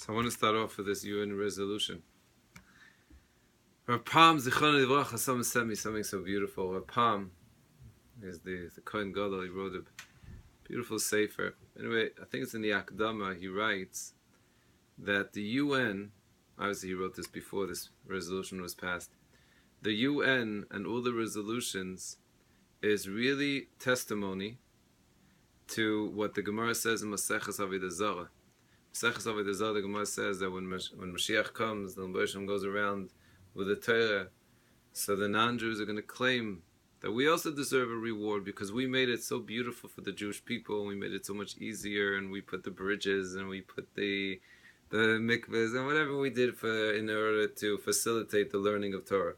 So I want to start off with this UN resolution. Rapam Zichron Livracha, someone sent me something so beautiful. Rapam is the Coren Gadol. He wrote a beautiful sefer. Anyway, I think it's in the Akdama. He writes that the UN, obviously he wrote this before this resolution was passed, the UN and all the resolutions is really testimony to what the Gemara says in Maseches Avodah Zarah. Maseches Avodah Zarah, the Gemara says that when Mashiach comes, the Lambo goes around with the Torah, so the non-Jews are going to claim that we also deserve a reward because we made it so beautiful for the Jewish people, we made it so much easier, and we put the bridges, and we put the mikvahs, and whatever we did in order to facilitate the learning of Torah.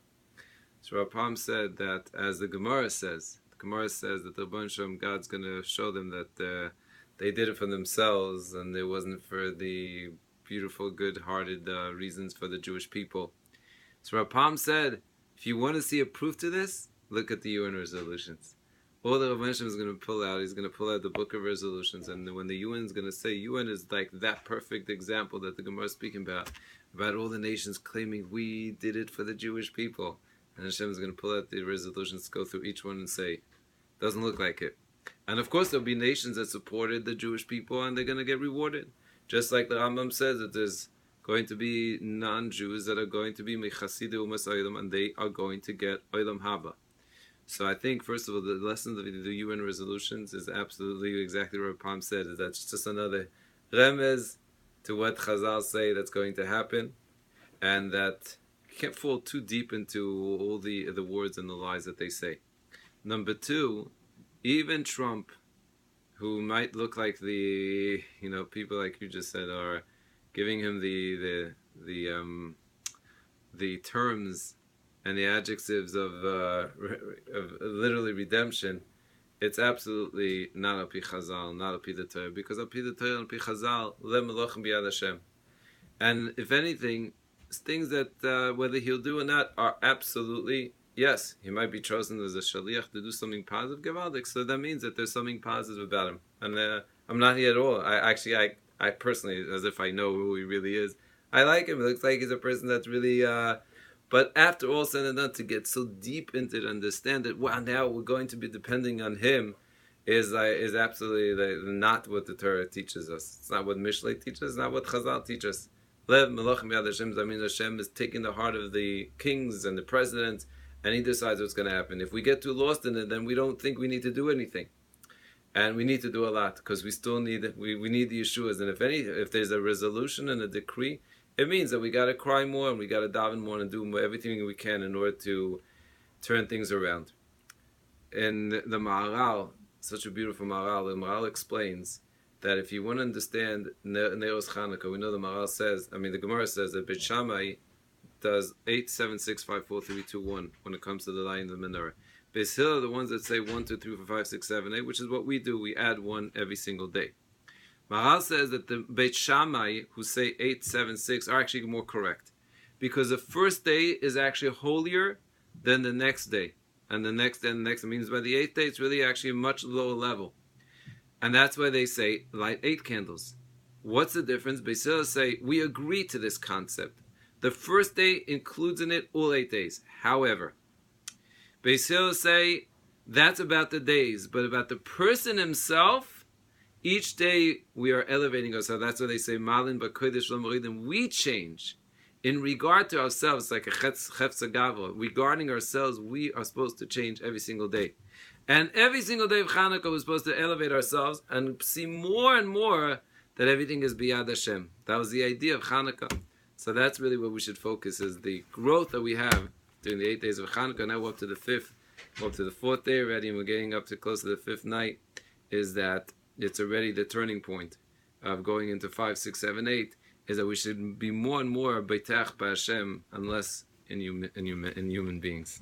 So Rapam said that, as the Gemara says that the Rebbeinu Shalom, God's going to show them that they did it for themselves, and it wasn't for the beautiful, good-hearted reasons for the Jewish people. So Rapam said, if you want to see a proof to this, look at the UN resolutions. All the Rebbeinu Shalom is going to pull out, he's going to pull out the book of resolutions, and when the UN is going to say, UN is like that perfect example that the Gemara is speaking about all the nations claiming we did it for the Jewish people. And Hashem is going to pull out the resolutions, go through each one and say, doesn't look like it. And of course there'll be nations that supported the Jewish people and they're going to get rewarded. Just like the Rambam says that there's going to be non-Jews that are going to be Mechassidei Umas Olam, and they are going to get Olam Haba. So I think, first of all, the lesson of the UN resolutions is absolutely exactly what Rapam said, is that's just another remez to what Chazal say that's going to happen, and that you can't fall too deep into all the words and the lies that they say. Number two, even Trump, who might look like the people like you just said are giving him the terms and the adjectives of literally redemption, it's absolutely not al pi Chazal, not al pi the Torah, because al pi the Torah and al pi Chazal le melochem biyad Hashem. And if anything, things that whether he'll do or not are absolutely, yes, he might be chosen as a shaliach to do something positive, Gavaldik, so that means that there's something positive about him. And I'm not here at all. I personally, as if I know who he really is, I like him. It looks like he's a person that's really, but after all said and done, to get so deep into it, understand that, wow, now we're going to be depending on him, is absolutely not what the Torah teaches us. It's not what Mishlei teaches, it's not what Chazal teaches. Lev Melachim Yad Hashem, that means Hashem is taking the heart of the kings and the presidents, and he decides what's going to happen. If we get too lost in it, then we don't think we need to do anything. And we need to do a lot, because we still need we need the Yeshuas. And if there's a resolution and a decree, it means that we got to cry more, and we got to daven more, and do everything we can in order to turn things around. In the Maharal, such a beautiful Maharal, the Maharal explains that if you want to understand Neros Chanukah, we know the Maharal says, the Gemara says that Beit Shammai does 8, 7, 6, 5, 4, 3, 2, 1 when it comes to the light in the menorah. Beis Hillel are the ones that say 1, 2, 3, 4, 5, 6, 7, 8, which is what we do. We add 1 every single day. Maharal says that the Beit Shammai who say 8, 7, 6 are actually more correct, because the first day is actually holier than the next day, and the next day and the next. It means by the 8th day it's really actually a much lower level. And that's why they say, light 8 candles. What's the difference? Beis Hillel say, we agree to this concept. The first day includes in it all 8 days. However, Beis Hillel say, that's about the days, but about the person himself, each day we are elevating ourselves. That's why they say, Malin b'kodesh lo moridim. We change. In regard to ourselves, like a chefza gavra, regarding ourselves, we are supposed to change every single day. And every single day of Chanukah, we're supposed to elevate ourselves and see more and more that everything is biyad Hashem. That was the idea of Chanukah. So that's really what we should focus, is the growth that we have during the 8 days of Chanukah. Now we're up to the 5th, we're up to the 4th day already, and we're getting up to close to the 5th night, is that it's already the turning point of going into 5, 6, 7, 8, is that we should be more and more beitach by Hashem, unless in human beings.